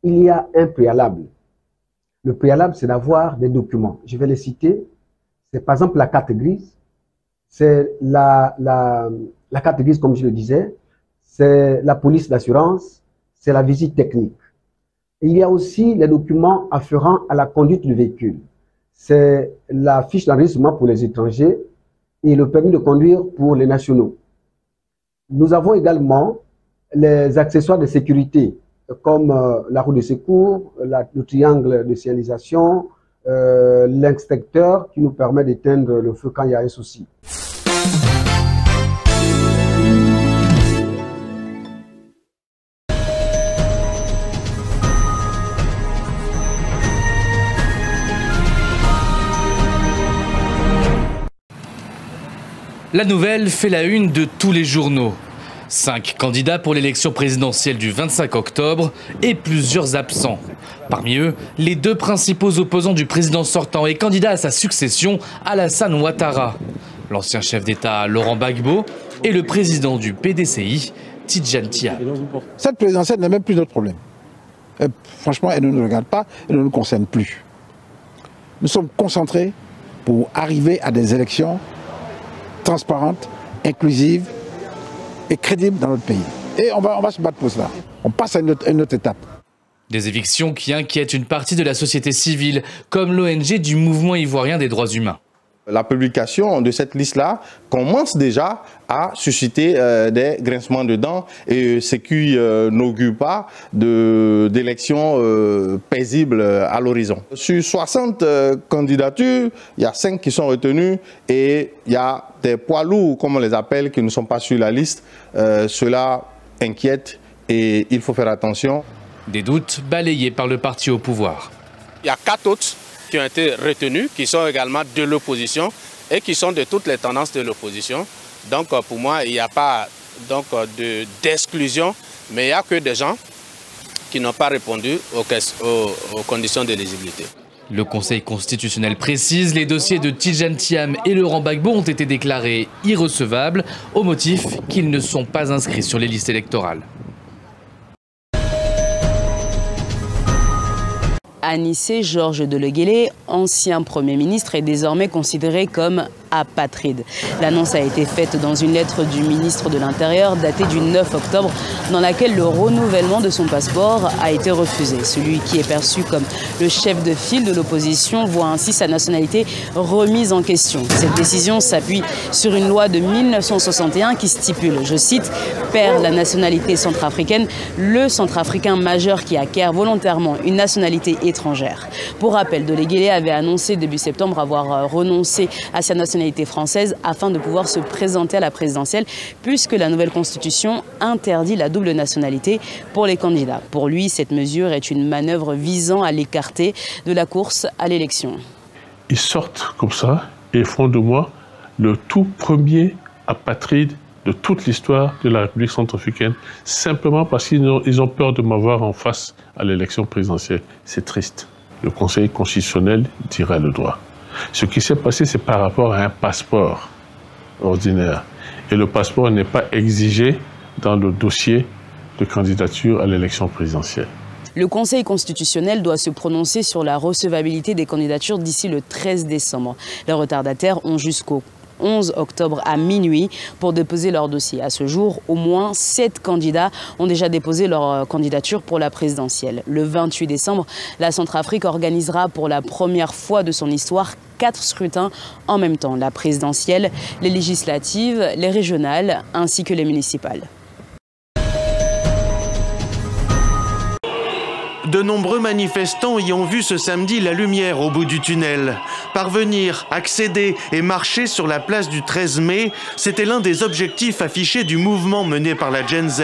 il y a un préalable. Le préalable, c'est d'avoir des documents. Je vais les citer. C'est par exemple la carte grise. C'est la carte grise, comme je le disais. C'est la police d'assurance. C'est la visite technique. Il y a aussi les documents afférents à la conduite du véhicule. C'est la fiche d'enregistrement pour les étrangers et le permis de conduire pour les nationaux. Nous avons également les accessoires de sécurité, comme la roue de secours, le triangle de signalisation, l'extincteur qui nous permet d'éteindre le feu quand il y a un souci. La nouvelle fait la une de tous les journaux. 5 candidats pour l'élection présidentielle du 25 octobre et plusieurs absents. Parmi eux, les 2 principaux opposants du président sortant et candidat à sa succession, Alassane Ouattara. L'ancien chef d'État Laurent Gbagbo et le président du PDCI, Tidjane Thiam. Cette présidentielle n'est même plus notre problème. Franchement, elle ne nous regarde pas, elle ne nous concerne plus. Nous sommes concentrés pour arriver à des élections transparentes, inclusives et crédibles dans notre pays. Et on va se battre pour cela. On passe à une autre étape. Des évictions qui inquiètent une partie de la société civile, comme l'ONG du Mouvement ivoirien des droits humains. La publication de cette liste-là commence déjà à susciter des grincements de dents et ce qui n'augure pas d'élections paisibles à l'horizon. Sur 60 candidatures, il y a 5 qui sont retenues et il y a des poids lourds, comme on les appelle, qui ne sont pas sur la liste. Cela inquiète et il faut faire attention. Des doutes balayés par le parti au pouvoir. Il y a 4 autres qui ont été retenus, qui sont également de l'opposition et qui sont de toutes les tendances de l'opposition. Donc pour moi, il n'y a pas d'exclusion, mais il n'y a que des gens qui n'ont pas répondu aux conditions d'éligibilité. Le Conseil constitutionnel précise, les dossiers de Tidjane Thiam et Laurent Gbagbo ont été déclarés irrecevables au motif qu'ils ne sont pas inscrits sur les listes électorales. Anissé Georges Deleguélé, ancien Premier ministre, est désormais considéré comme apatride. L'annonce a été faite dans une lettre du ministre de l'Intérieur datée du 9 octobre dans laquelle le renouvellement de son passeport a été refusé. Celui qui est perçu comme le chef de file de l'opposition voit ainsi sa nationalité remise en question. Cette décision s'appuie sur une loi de 1961 qui stipule, je cite, « perd la nationalité centrafricaine le centrafricain majeur qui acquiert volontairement une nationalité étrangère ». Pour rappel, Deleguélé avait annoncé début septembre avoir renoncé à sa nationalité française afin de pouvoir se présenter à la présidentielle puisque la nouvelle constitution interdit la double nationalité pour les candidats. Pour lui, cette mesure est une manœuvre visant à l'écarter de la course à l'élection. Ils sortent comme ça et font de moi le tout premier apatride de toute l'histoire de la République centrafricaine, simplement parce qu'ils ont peur de m'avoir en face à l'élection présidentielle. C'est triste. Le Conseil constitutionnel dira le droit. Ce qui s'est passé, c'est par rapport à un passeport ordinaire. Et le passeport n'est pas exigé dans le dossier de candidature à l'élection présidentielle. Le Conseil constitutionnel doit se prononcer sur la recevabilité des candidatures d'ici le 13 décembre. Les retardataires ont jusqu'au 11 octobre à minuit pour déposer leur dossier. À ce jour, au moins 7 candidats ont déjà déposé leur candidature pour la présidentielle. Le 28 décembre, la Centrafrique organisera pour la première fois de son histoire 4 scrutins en même temps. La présidentielle, les législatives, les régionales ainsi que les municipales. De nombreux manifestants y ont vu ce samedi la lumière au bout du tunnel. Parvenir, accéder et marcher sur la place du 13 mai, c'était l'un des objectifs affichés du mouvement mené par la Gen Z.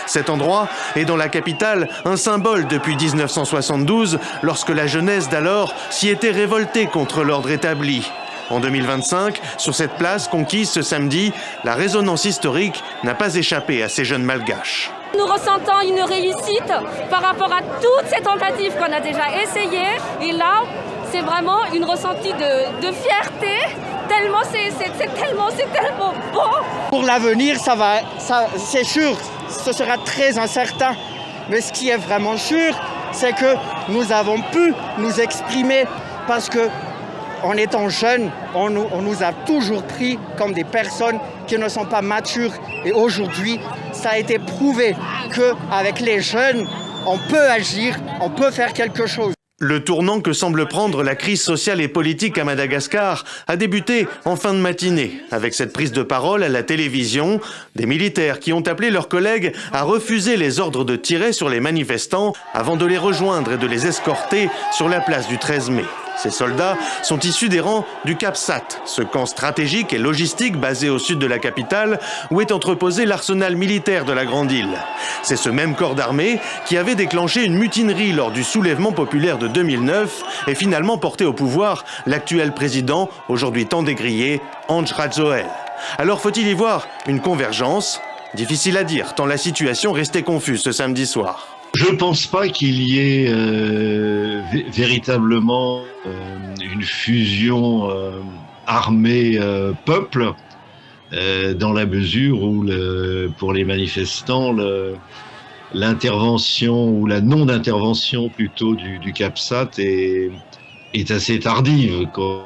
Cet endroit est dans la capitale un symbole depuis 1972, lorsque la jeunesse d'alors s'y était révoltée contre l'ordre établi. En 2025, sur cette place conquise ce samedi, la résonance historique n'a pas échappé à ces jeunes malgaches. Nous ressentons une réussite par rapport à toutes ces tentatives qu'on a déjà essayées. Et là, c'est vraiment une ressentie de fierté, tellement c'est tellement beau. Pour l'avenir, c'est sûr, ce sera très incertain. Mais ce qui est vraiment sûr, c'est que nous avons pu nous exprimer parce que en étant jeunes, on nous a toujours pris comme des personnes qui ne sont pas matures. Et aujourd'hui, ça a été prouvé qu'avec les jeunes, on peut agir, on peut faire quelque chose. Le tournant que semble prendre la crise sociale et politique à Madagascar a débuté en fin de matinée, avec cette prise de parole à la télévision des militaires qui ont appelé leurs collègues à refuser les ordres de tirer sur les manifestants avant de les rejoindre et de les escorter sur la place du 13 mai. Ces soldats sont issus des rangs du Cap Sat, ce camp stratégique et logistique basé au sud de la capitale où est entreposé l'arsenal militaire de la Grande Île. C'est ce même corps d'armée qui avait déclenché une mutinerie lors du soulèvement populaire de 2009 et finalement porté au pouvoir l'actuel président, aujourd'hui tant dégrillé, Andry Rajoelina. Alors faut-il y voir une convergence? Difficile à dire tant la situation restait confuse ce samedi soir. Je ne pense pas qu'il y ait véritablement une fusion armée-peuple, dans la mesure où, pour les manifestants, l'intervention ou la non-intervention plutôt du Cap Sat est assez tardive, quand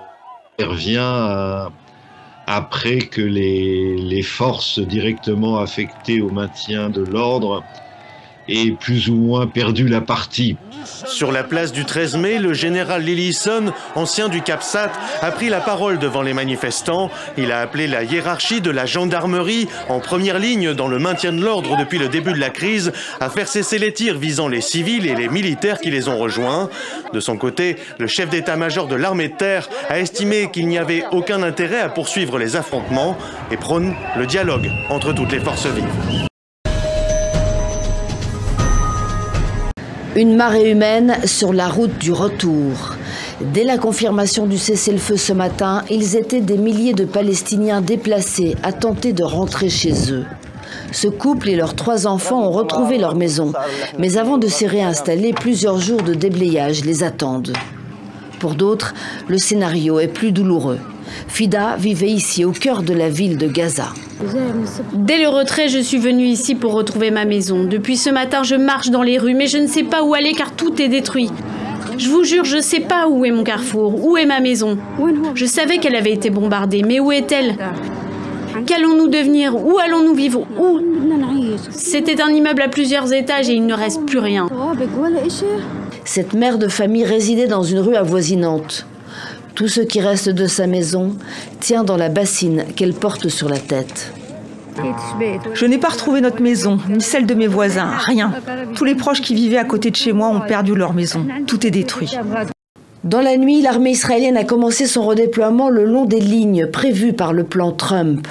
elle revient après que les forces directement affectées au maintien de l'ordre et plus ou moins perdu la partie. Sur la place du 13 mai, le général Lillison, ancien du Cap Sat, a pris la parole devant les manifestants. Il a appelé la hiérarchie de la gendarmerie, en première ligne dans le maintien de l'ordre depuis le début de la crise, à faire cesser les tirs visant les civils et les militaires qui les ont rejoints. De son côté, le chef d'état-major de l'armée de terre a estimé qu'il n'y avait aucun intérêt à poursuivre les affrontements et prône le dialogue entre toutes les forces vives. Une marée humaine sur la route du retour. Dès la confirmation du cessez-le-feu ce matin, ils étaient des milliers de Palestiniens déplacés à tenter de rentrer chez eux. Ce couple et leurs 3 enfants ont retrouvé leur maison. Mais avant de s'y réinstaller, plusieurs jours de déblayage les attendent. Pour d'autres, le scénario est plus douloureux. Fida vivait ici, au cœur de la ville de Gaza. Dès le retrait, je suis venue ici pour retrouver ma maison. Depuis ce matin, je marche dans les rues, mais je ne sais pas où aller car tout est détruit. Je vous jure, je ne sais pas où est mon carrefour, où est ma maison. Je savais qu'elle avait été bombardée, mais où est-elle? Qu'allons-nous devenir? Où allons-nous vivre? Où? C'était un immeuble à plusieurs étages et il ne reste plus rien. Cette mère de famille résidait dans une rue avoisinante. Tout ce qui reste de sa maison tient dans la bassine qu'elle porte sur la tête. Je n'ai pas retrouvé notre maison, ni celle de mes voisins, rien. Tous les proches qui vivaient à côté de chez moi ont perdu leur maison. Tout est détruit. Dans la nuit, l'armée israélienne a commencé son redéploiement le long des lignes prévues par le plan Trump.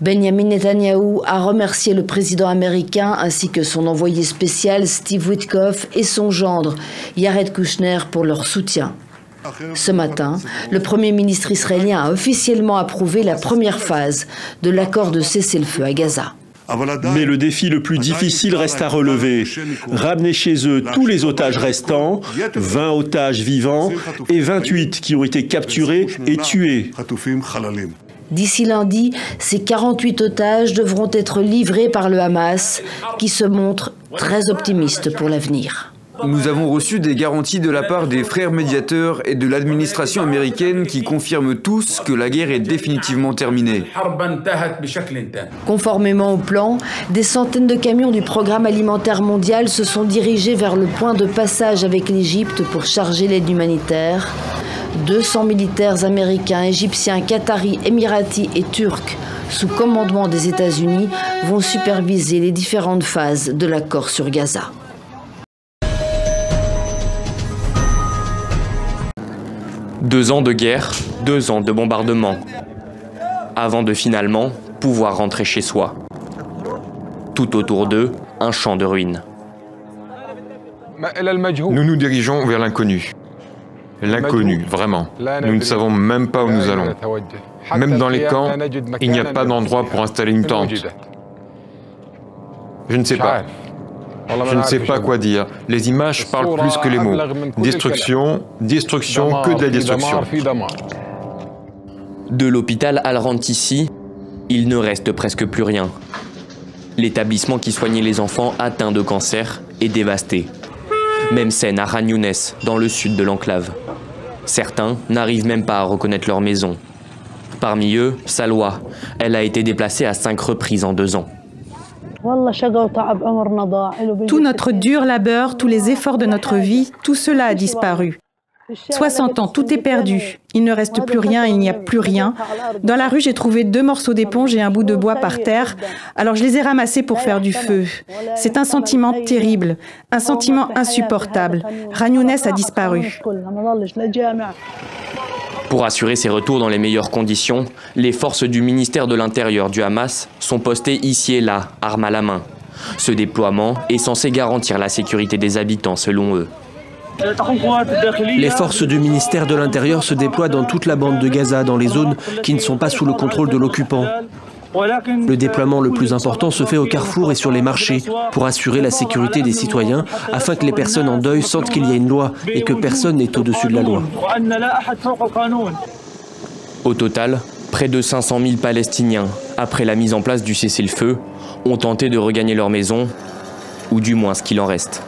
Benjamin Netanyahou a remercié le président américain ainsi que son envoyé spécial Steve Witkoff et son gendre Jared Kushner pour leur soutien. Ce matin, le Premier ministre israélien a officiellement approuvé la première phase de l'accord de cessez-le-feu à Gaza. Mais le défi le plus difficile reste à relever. Ramener chez eux tous les otages restants, 20 otages vivants et 28 qui ont été capturés et tués. D'ici lundi, ces 48 otages devront être livrés par le Hamas, qui se montre très optimiste pour l'avenir. Nous avons reçu des garanties de la part des frères médiateurs et de l'administration américaine qui confirment tous que la guerre est définitivement terminée. Conformément au plan, des centaines de camions du Programme alimentaire mondial se sont dirigés vers le point de passage avec l'Égypte pour charger l'aide humanitaire. 200 militaires américains, égyptiens, qataris, émiratis et turcs, sous commandement des États-Unis, vont superviser les différentes phases de l'accord sur Gaza. Deux ans de guerre, 2 ans de bombardement, avant de finalement pouvoir rentrer chez soi. Tout autour d'eux, un champ de ruines. Nous nous dirigeons vers l'inconnu. L'inconnu, vraiment. Nous ne savons même pas où nous allons. Même dans les camps, il n'y a pas d'endroit pour installer une tente. Je ne sais pas. Je ne sais pas quoi dire. Les images parlent plus que les mots. Destruction, destruction, que de la destruction. De l'hôpital Al-Rantissi, il ne reste presque plus rien. L'établissement qui soignait les enfants atteints de cancer est dévasté. Même scène à Khan Younes, dans le sud de l'enclave. Certains n'arrivent même pas à reconnaître leur maison. Parmi eux, Salwa. Elle a été déplacée à 5 reprises en 2 ans. Tout notre dur labeur, tous les efforts de notre vie, tout cela a disparu. 60 ans, tout est perdu. Il ne reste plus rien, il n'y a plus rien. Dans la rue, j'ai trouvé 2 morceaux d'éponge et un bout de bois par terre. Alors je les ai ramassés pour faire du feu. C'est un sentiment terrible, un sentiment insupportable. Khan Younes a disparu. Pour assurer ces retours dans les meilleures conditions, les forces du ministère de l'Intérieur du Hamas sont postées ici et là, armes à la main. Ce déploiement est censé garantir la sécurité des habitants selon eux. Les forces du ministère de l'Intérieur se déploient dans toute la bande de Gaza, dans les zones qui ne sont pas sous le contrôle de l'occupant. Le déploiement le plus important se fait au carrefour et sur les marchés pour assurer la sécurité des citoyens afin que les personnes en deuil sentent qu'il y a une loi et que personne n'est au-dessus de la loi. Au total, près de 500 000 Palestiniens, après la mise en place du cessez-le-feu, ont tenté de regagner leur maison, ou du moins ce qu'il en reste.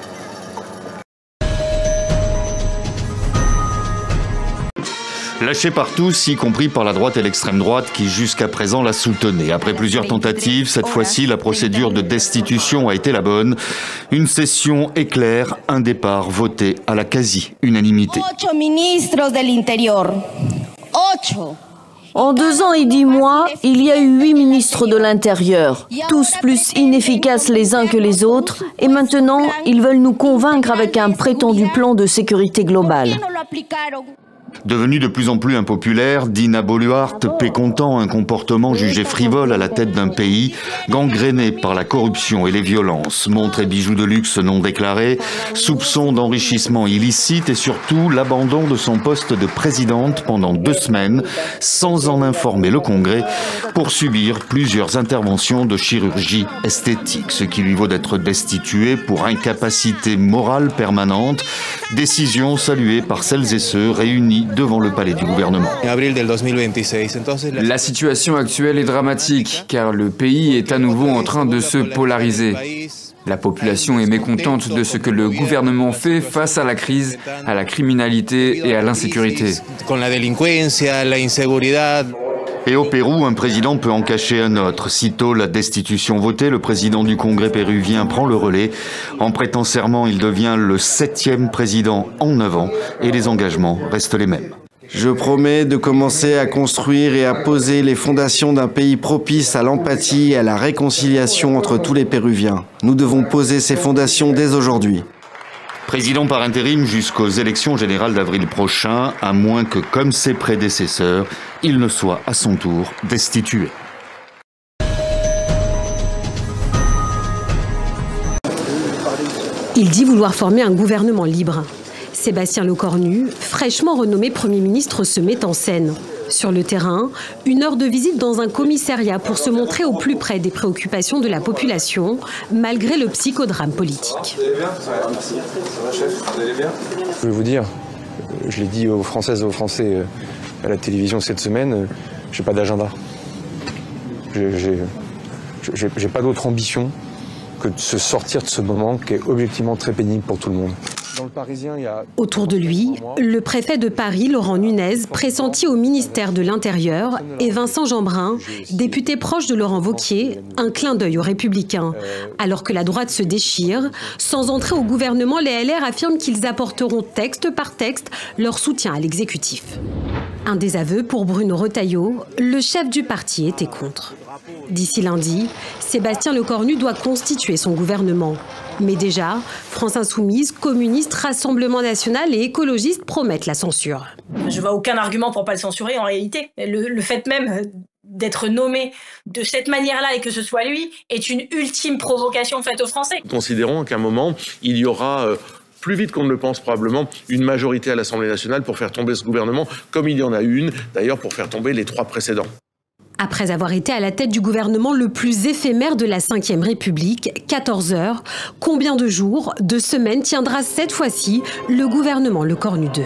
Lâché par tous, y compris par la droite et l'extrême droite qui jusqu'à présent la soutenaient. Après plusieurs tentatives, cette fois-ci, la procédure de destitution a été la bonne. Une session éclair, un départ voté à la quasi-unanimité. En 2 ans et 10 mois, il y a eu 8 ministres de l'Intérieur, tous plus inefficaces les uns que les autres, et maintenant, ils veulent nous convaincre avec un prétendu plan de sécurité globale. Devenu de plus en plus impopulaire, Dina Boluarte paie comptant un comportement jugé frivole à la tête d'un pays gangréné par la corruption et les violences, montres et bijoux de luxe non déclarés, soupçons d'enrichissement illicite et surtout l'abandon de son poste de présidente pendant 2 semaines sans en informer le Congrès pour subir plusieurs interventions de chirurgie esthétique, ce qui lui vaut d'être destituée pour incapacité morale permanente, décision saluée par celles et ceux réunis devant le palais du gouvernement. La situation actuelle est dramatique car le pays est à nouveau en train de se polariser. La population est mécontente de ce que le gouvernement fait face à la crise, à la criminalité et à l'insécurité. Et au Pérou, un président peut en cacher un autre. Sitôt la destitution votée, le président du Congrès péruvien prend le relais. En prêtant serment, il devient le 7e président en 9 ans et les engagements restent les mêmes. Je promets de commencer à construire et à poser les fondations d'un pays propice à l'empathie et à la réconciliation entre tous les Péruviens. Nous devons poser ces fondations dès aujourd'hui. Président par intérim jusqu'aux élections générales d'avril prochain, à moins que, comme ses prédécesseurs, il ne soit à son tour destitué. Il dit vouloir former un gouvernement libre. Sébastien Lecornu, fraîchement renommé Premier ministre, se met en scène. Sur le terrain, 1 heure de visite dans un commissariat pour se montrer au plus près des préoccupations de la population, malgré le psychodrame politique. Vous allez bien ? Merci. Ça va, chef ? Vous allez bien ? Je vais vous dire, je l'ai dit aux Françaises et aux Français à la télévision cette semaine, j'ai pas d'agenda. J'ai pas d'autre ambition que de se sortir de ce moment qui est objectivement très pénible pour tout le monde. Dans le Parisien, il y a... Autour de lui, le préfet de Paris, Laurent Nunez, pressenti au ministère de l'Intérieur, et Vincent Jeanbrun, député proche de Laurent Wauquiez, un clin d'œil aux Républicains. Alors que la droite se déchire, sans entrer au gouvernement, les LR affirment qu'ils apporteront texte par texte leur soutien à l'exécutif. Un désaveu pour Bruno Retailleau, le chef du parti était contre. D'ici lundi, Sébastien Lecornu doit constituer son gouvernement. Mais déjà, France Insoumise, communistes, Rassemblement National et écologistes promettent la censure. Je vois aucun argument pour pas le censurer en réalité. Le fait même d'être nommé de cette manière-là et que ce soit lui est une ultime provocation faite aux Français. Considérons qu'à un moment, il y aura... plus vite qu'on ne le pense probablement, une majorité à l'Assemblée nationale pour faire tomber ce gouvernement, comme il y en a une, d'ailleurs, pour faire tomber les 3 précédents. Après avoir été à la tête du gouvernement le plus éphémère de la Ve République, 14 heures, combien de jours, de semaines tiendra cette fois-ci le gouvernement Lecornu 2 ?